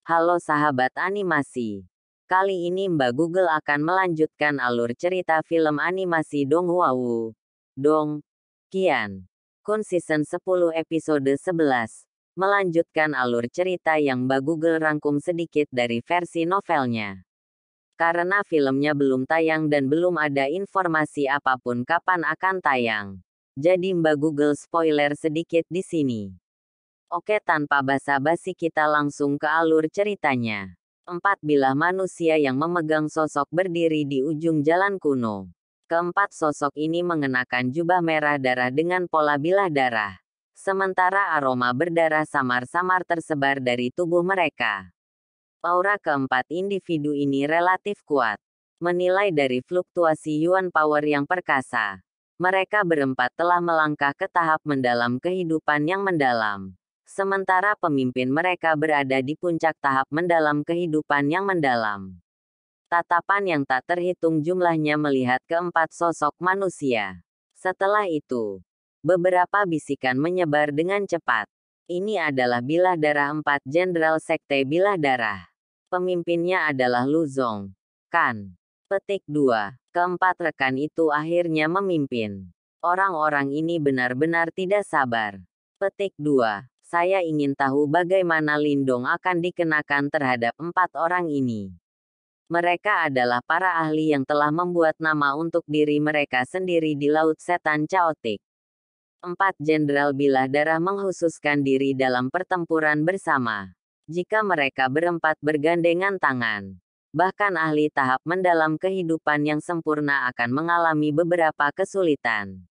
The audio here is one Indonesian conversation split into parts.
Halo sahabat animasi. Kali ini Mbak Google akan melanjutkan alur cerita film animasi Donghua-woo, Dong Qian Kun Season 10 episode 11. Melanjutkan alur cerita yang Mbak Google rangkum sedikit dari versi novelnya. Karena filmnya belum tayang dan belum ada informasi apapun kapan akan tayang. Jadi Mbak Google spoiler sedikit di sini. Oke, tanpa basa-basi kita langsung ke alur ceritanya. 4 bilah manusia yang memegang sosok berdiri di ujung jalan kuno. Keempat sosok ini mengenakan jubah merah darah dengan pola bilah darah. Sementara aroma berdarah samar-samar tersebar dari tubuh mereka. Aura keempat individu ini relatif kuat. Menilai dari fluktuasi Yuan Power yang perkasa. Mereka berempat telah melangkah ke tahap mendalam kehidupan yang mendalam. Sementara pemimpin mereka berada di puncak tahap mendalam kehidupan yang mendalam. Tatapan yang tak terhitung jumlahnya melihat keempat sosok manusia. Setelah itu, beberapa bisikan menyebar dengan cepat. Ini adalah bilah darah 4 Jenderal Sekte Bilah Darah. Pemimpinnya adalah Lu Zong Kan. Petik 2. Keempat rekan itu akhirnya memimpin. Orang-orang ini benar-benar tidak sabar. Petik 2. Saya ingin tahu bagaimana lindung akan dikenakan terhadap 4 orang ini. Mereka adalah para ahli yang telah membuat nama untuk diri mereka sendiri di Laut Setan Chaotic. 4 Jenderal Bilah Darah menghususkan diri dalam pertempuran bersama. Jika mereka berempat bergandengan tangan, bahkan ahli tahap mendalam kehidupan yang sempurna akan mengalami beberapa kesulitan.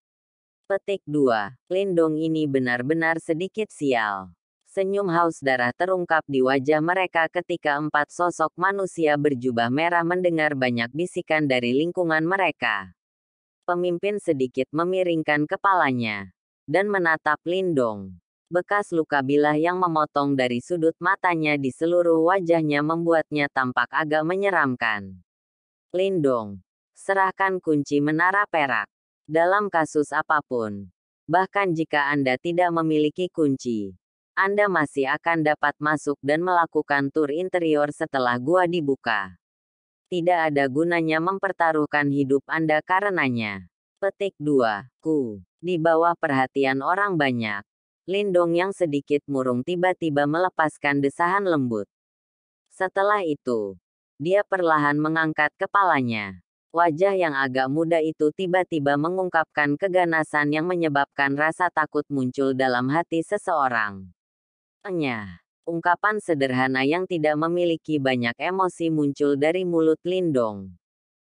Petik 2. Lindung ini benar-benar sedikit sial. Senyum haus darah terungkap di wajah mereka ketika 4 sosok manusia berjubah merah mendengar banyak bisikan dari lingkungan mereka. Pemimpin sedikit memiringkan kepalanya dan menatap Lindong. Bekas luka bilah yang memotong dari sudut matanya di seluruh wajahnya membuatnya tampak agak menyeramkan. Lindong, serahkan kunci menara perak. Dalam kasus apapun, bahkan jika Anda tidak memiliki kunci, Anda masih akan dapat masuk dan melakukan tur interior setelah gua dibuka. Tidak ada gunanya mempertaruhkan hidup Anda karenanya. Petik 2. Di bawah perhatian orang banyak, Lindong yang sedikit murung tiba-tiba melepaskan desahan lembut. Setelah itu, dia perlahan mengangkat kepalanya. Wajah yang agak muda itu tiba-tiba mengungkapkan keganasan yang menyebabkan rasa takut muncul dalam hati seseorang. Ungkapan sederhana yang tidak memiliki banyak emosi muncul dari mulut Lindong.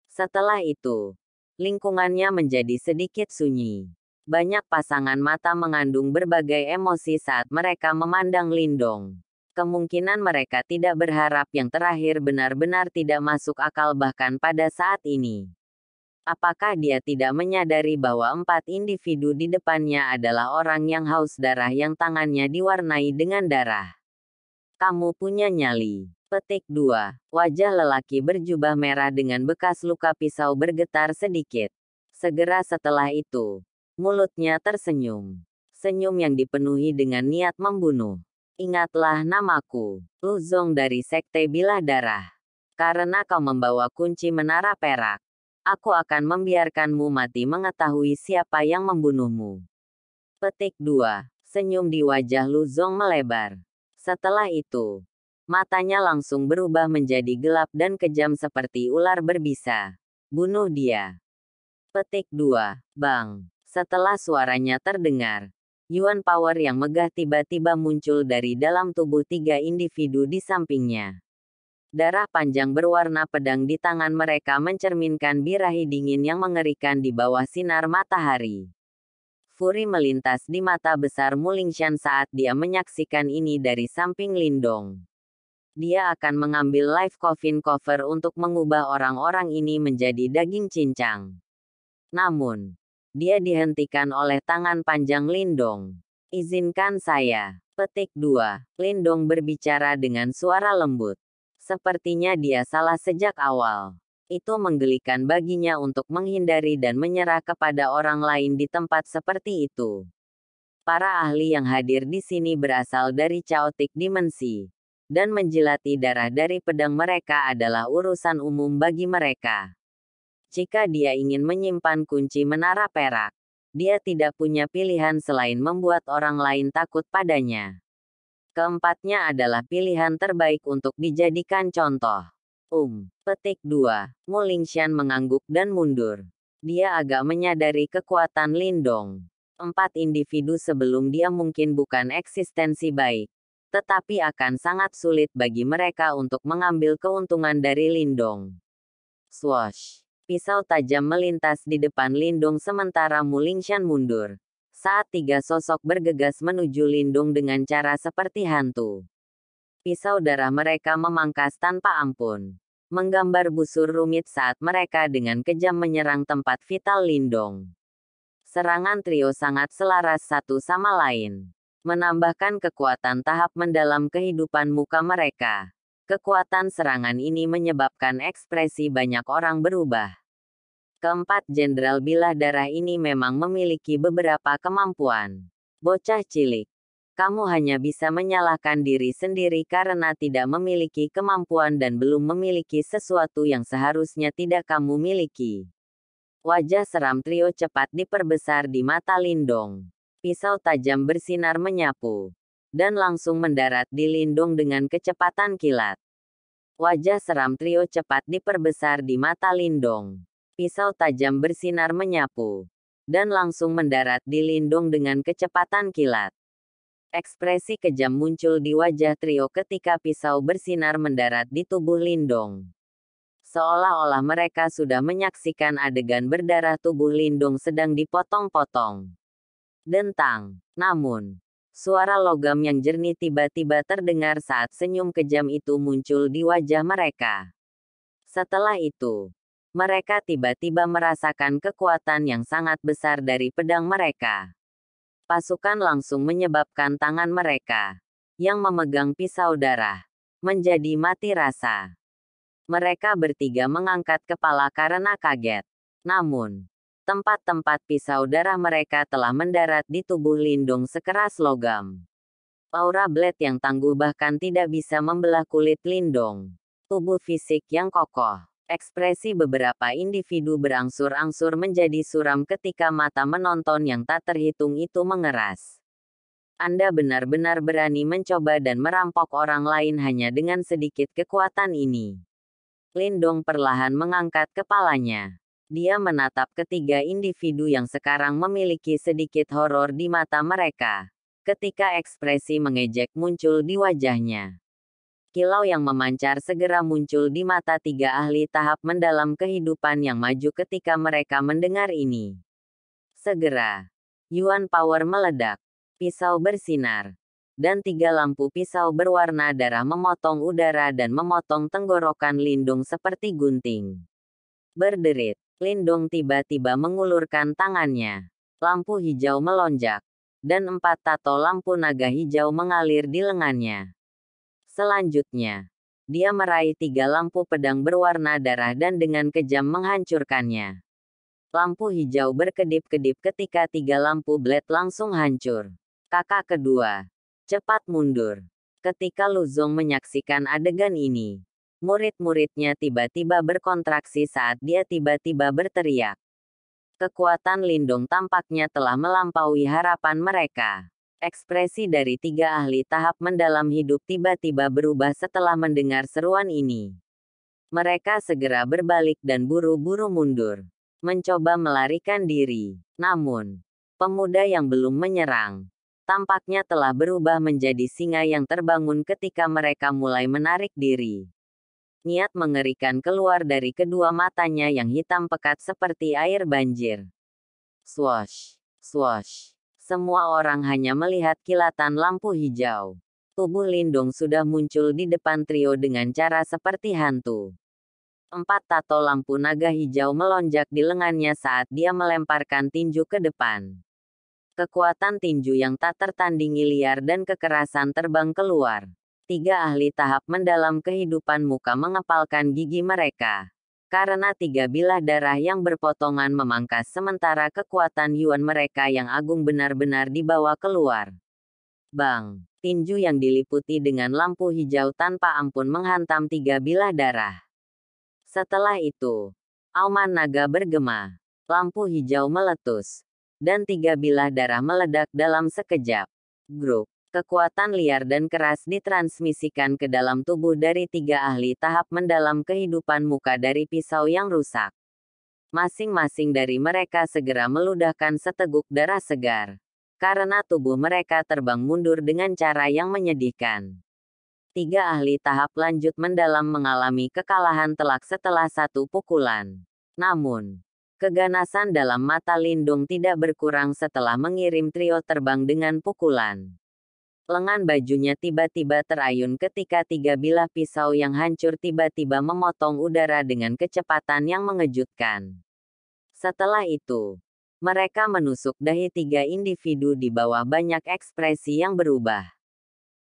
Setelah itu, lingkungannya menjadi sedikit sunyi. Banyak pasangan mata mengandung berbagai emosi saat mereka memandang Lindong. Kemungkinan mereka tidak berharap yang terakhir benar-benar tidak masuk akal bahkan pada saat ini. Apakah dia tidak menyadari bahwa 4 individu di depannya adalah orang yang haus darah yang tangannya diwarnai dengan darah? Kamu punya nyali. Petik 2. Wajah lelaki berjubah merah dengan bekas luka pisau bergetar sedikit. Segera setelah itu, mulutnya tersenyum. Senyum yang dipenuhi dengan niat membunuh. Ingatlah namaku, Lu Zong dari Sekte Bilah Darah. Karena kau membawa kunci menara perak, aku akan membiarkanmu mati mengetahui siapa yang membunuhmu. Petik 2. Senyum di wajah Lu Zong melebar. Setelah itu, matanya langsung berubah menjadi gelap dan kejam seperti ular berbisa. Bunuh dia. Petik 2. Bang. Setelah suaranya terdengar, Yuan Power yang megah tiba-tiba muncul dari dalam tubuh 3 individu di sampingnya. Darah panjang berwarna pedang di tangan mereka mencerminkan birahi dingin yang mengerikan di bawah sinar matahari. Furi melintas di mata besar Mulingshan saat dia menyaksikan ini dari samping Lindong. Dia akan mengambil live coffin cover untuk mengubah orang-orang ini menjadi daging cincang. Namun, dia dihentikan oleh tangan panjang Lindong. Izinkan saya. Petik 2. Lindong berbicara dengan suara lembut. Sepertinya dia salah sejak awal. Itu menggelikan baginya untuk menghindari dan menyerah kepada orang lain di tempat seperti itu. Para ahli yang hadir di sini berasal dari Chaotic Dimensi. dan menjilati darah dari pedang mereka adalah urusan umum bagi mereka. Jika dia ingin menyimpan kunci menara perak, dia tidak punya pilihan selain membuat orang lain takut padanya. Keempatnya adalah pilihan terbaik untuk dijadikan contoh. Petik 2. Mu Lingxian mengangguk dan mundur. Dia agak menyadari kekuatan Lindong. 4 individu sebelum dia mungkin bukan eksistensi baik, tetapi akan sangat sulit bagi mereka untuk mengambil keuntungan dari Lindong. Swoosh! Pisau tajam melintas di depan Lindong sementara Mu Lingxian mundur. Saat 3 sosok bergegas menuju Lindong dengan cara seperti hantu. Pisau darah mereka memangkas tanpa ampun, menggambar busur rumit saat mereka dengan kejam menyerang tempat vital Lindong. Serangan trio sangat selaras satu sama lain, menambahkan kekuatan tahap mendalam kehidupan muka mereka. Kekuatan serangan ini menyebabkan ekspresi banyak orang berubah. Keempat jenderal bilah darah ini memang memiliki beberapa kemampuan. Bocah cilik, kamu hanya bisa menyalahkan diri sendiri karena tidak memiliki kemampuan dan belum memiliki sesuatu yang seharusnya tidak kamu miliki. Wajah seram trio cepat diperbesar di mata Lindong. Pisau tajam bersinar menyapu, dan langsung mendarat di Lindong dengan kecepatan kilat. Wajah seram trio cepat diperbesar di mata Lindong. Pisau tajam bersinar menyapu, dan langsung mendarat di Lindong dengan kecepatan kilat. Ekspresi kejam muncul di wajah trio ketika pisau bersinar mendarat di tubuh Lindong. Seolah-olah mereka sudah menyaksikan adegan berdarah tubuh Lindong sedang dipotong-potong. Dentang. Namun, suara logam yang jernih tiba-tiba terdengar saat senyum kejam itu muncul di wajah mereka. Setelah itu, mereka tiba-tiba merasakan kekuatan yang sangat besar dari pedang mereka. Pasukan langsung menyebabkan tangan mereka, yang memegang pisau darah, menjadi mati rasa. Mereka bertiga mengangkat kepala karena kaget. Namun, tempat-tempat pisau darah mereka telah mendarat di tubuh Lindong sekeras logam. Aura blade yang tangguh bahkan tidak bisa membelah kulit Lindong. Tubuh fisik yang kokoh. Ekspresi beberapa individu berangsur-angsur menjadi suram ketika mata menonton yang tak terhitung itu mengeras. Anda benar-benar berani mencoba dan merampok orang lain hanya dengan sedikit kekuatan ini. Lindong perlahan mengangkat kepalanya. Dia menatap ketiga individu yang sekarang memiliki sedikit horor di mata mereka, ketika ekspresi mengejek muncul di wajahnya. Kilau yang memancar segera muncul di mata tiga ahli tahap mendalam kehidupan yang maju ketika mereka mendengar ini. Segera, Yuan Power meledak. Pisau bersinar. Dan 3 lampu pisau berwarna darah memotong udara dan memotong tenggorokan Lindong seperti gunting. Berderit, Lindong tiba-tiba mengulurkan tangannya. Lampu hijau melonjak. Dan 4 tato lampu naga hijau mengalir di lengannya. Selanjutnya, dia meraih 3 lampu pedang berwarna darah dan dengan kejam menghancurkannya. Lampu hijau berkedip-kedip ketika 3 lampu blade langsung hancur. Kakak kedua, cepat mundur. Ketika Lu Zong menyaksikan adegan ini, murid-muridnya tiba-tiba berkontraksi saat dia tiba-tiba berteriak. Kekuatan Lindong tampaknya telah melampaui harapan mereka. Ekspresi dari 3 ahli tahap mendalam hidup tiba-tiba berubah setelah mendengar seruan ini. Mereka segera berbalik dan buru-buru mundur, mencoba melarikan diri. Namun, pemuda yang belum menyerang, tampaknya telah berubah menjadi singa yang terbangun ketika mereka mulai menarik diri. Niat mengerikan keluar dari kedua matanya yang hitam pekat seperti air banjir. Swoosh, swoosh. Semua orang hanya melihat kilatan lampu hijau. Tubuh Lindong sudah muncul di depan trio dengan cara seperti hantu. 4 tato lampu naga hijau melonjak di lengannya saat dia melemparkan tinju ke depan. Kekuatan tinju yang tak tertandingi liar dan kekerasan terbang keluar. 3 ahli tahap mendalam kehidupan muka mengepalkan gigi mereka. Karena 3 bilah darah yang berpotongan memangkas sementara kekuatan Yuan mereka yang agung benar-benar dibawa keluar. Bang! Tinju yang diliputi dengan lampu hijau tanpa ampun menghantam 3 bilah darah. Setelah itu, auman naga bergema, lampu hijau meletus, dan 3 bilah darah meledak dalam sekejap. Grup kekuatan liar dan keras ditransmisikan ke dalam tubuh dari 3 ahli tahap mendalam kehidupan muka dari pisau yang rusak. Masing-masing dari mereka segera meludahkan seteguk darah segar, karena tubuh mereka terbang mundur dengan cara yang menyedihkan. 3 ahli tahap lanjut mendalam mengalami kekalahan telak setelah 1 pukulan. Namun, keganasan dalam mata Lindung tidak berkurang setelah mengirim trio terbang dengan pukulan. Lengan bajunya tiba-tiba terayun ketika 3 bilah pisau yang hancur tiba-tiba memotong udara dengan kecepatan yang mengejutkan. Setelah itu, mereka menusuk dahi 3 individu di bawah banyak ekspresi yang berubah.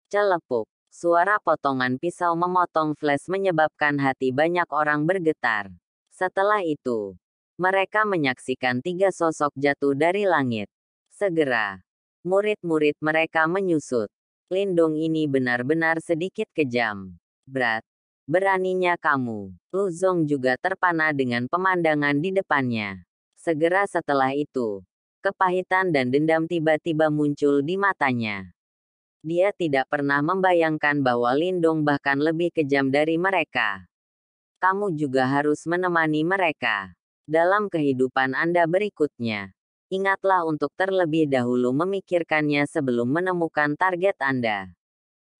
Celepuk, suara potongan pisau memotong flash menyebabkan hati banyak orang bergetar. Setelah itu, mereka menyaksikan 3 sosok jatuh dari langit. Segera, murid-murid mereka menyusut. Lindung ini benar-benar sedikit kejam. Berat. Beraninya kamu. Lu Zong juga terpana dengan pemandangan di depannya. Segera setelah itu, kepahitan dan dendam tiba-tiba muncul di matanya. Dia tidak pernah membayangkan bahwa Lindung bahkan lebih kejam dari mereka. Kamu juga harus menemani mereka dalam kehidupan Anda berikutnya. Ingatlah untuk terlebih dahulu memikirkannya sebelum menemukan target Anda.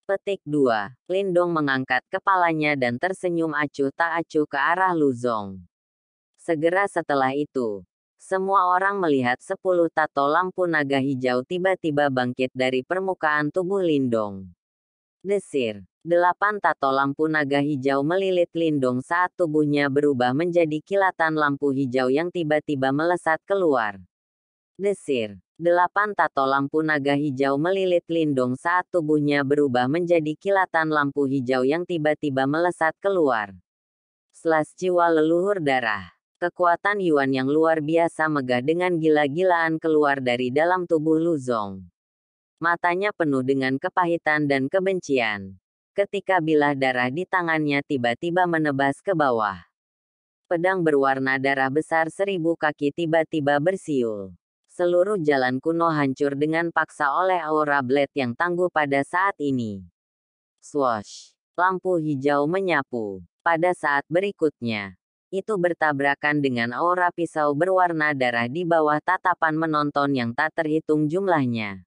Petik 2. Lindong mengangkat kepalanya dan tersenyum acuh tak acuh ke arah Lu Zong. Segera setelah itu, semua orang melihat 10 tato lampu naga hijau tiba-tiba bangkit dari permukaan tubuh Lindong. Desir. 8 tato lampu naga hijau melilit Lindong saat tubuhnya berubah menjadi kilatan lampu hijau yang tiba-tiba melesat keluar. Desir. 8 tato lampu naga hijau melilit Lindong saat tubuhnya berubah menjadi kilatan lampu hijau yang tiba-tiba melesat keluar. Slash jiwa leluhur darah. Kekuatan Yuan yang luar biasa megah dengan gila-gilaan keluar dari dalam tubuh Lu Zong. Matanya penuh dengan kepahitan dan kebencian. Ketika bilah darah di tangannya tiba-tiba menebas ke bawah. Pedang berwarna darah besar 1000 kaki tiba-tiba bersiul. Seluruh jalan kuno hancur dengan paksa oleh aura blade yang tangguh pada saat ini. Swoosh! Lampu hijau menyapu. Pada saat berikutnya, itu bertabrakan dengan aura pisau berwarna darah di bawah tatapan menonton yang tak terhitung jumlahnya.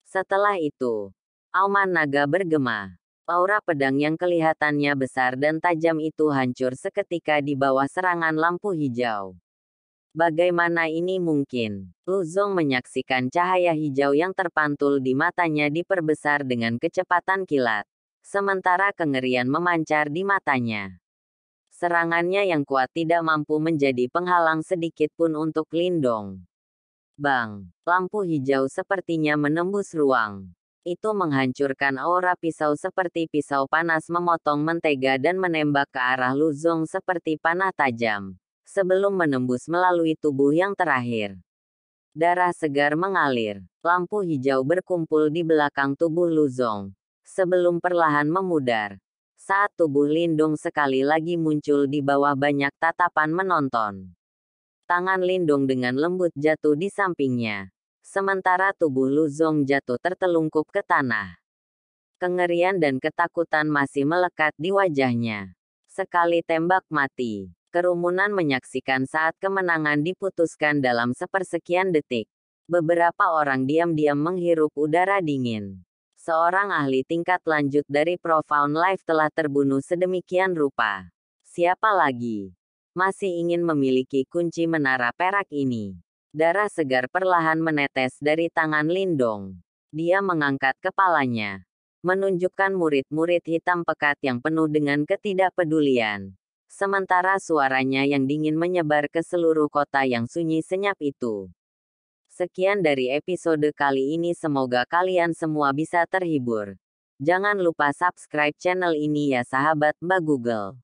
Setelah itu, auman naga bergema. Aura pedang yang kelihatannya besar dan tajam itu hancur seketika di bawah serangan lampu hijau. Bagaimana ini mungkin? Lu Zong menyaksikan cahaya hijau yang terpantul di matanya diperbesar dengan kecepatan kilat, sementara kengerian memancar di matanya. Serangannya yang kuat tidak mampu menjadi penghalang sedikit pun untuk Lindong. Bang! Lampu hijau sepertinya menembus ruang. Itu menghancurkan aura pisau seperti pisau panas memotong mentega dan menembak ke arah Lu Zong seperti panah tajam. Sebelum menembus melalui tubuh yang terakhir. Darah segar mengalir. Lampu hijau berkumpul di belakang tubuh Lu Zong. Sebelum perlahan memudar. Saat tubuh Lindung sekali lagi muncul di bawah banyak tatapan menonton. Tangan Lindung dengan lembut jatuh di sampingnya. Sementara tubuh Lu Zong jatuh tertelungkup ke tanah. Kengerian dan ketakutan masih melekat di wajahnya. Sekali tembak mati. Kerumunan menyaksikan saat kemenangan diputuskan dalam sepersekian detik. Beberapa orang diam-diam menghirup udara dingin. Seorang ahli tingkat lanjut dari Profound Life telah terbunuh sedemikian rupa. Siapa lagi? Masih ingin memiliki kunci menara perak ini. Darah segar perlahan menetes dari tangan Lindong. Dia mengangkat kepalanya. Menunjukkan murid-murid hitam pekat yang penuh dengan ketidakpedulian. Sementara suaranya yang dingin menyebar ke seluruh kota yang sunyi senyap itu. Sekian dari episode kali ini, semoga kalian semua bisa terhibur. Jangan lupa subscribe channel ini ya sahabat Mbak Google.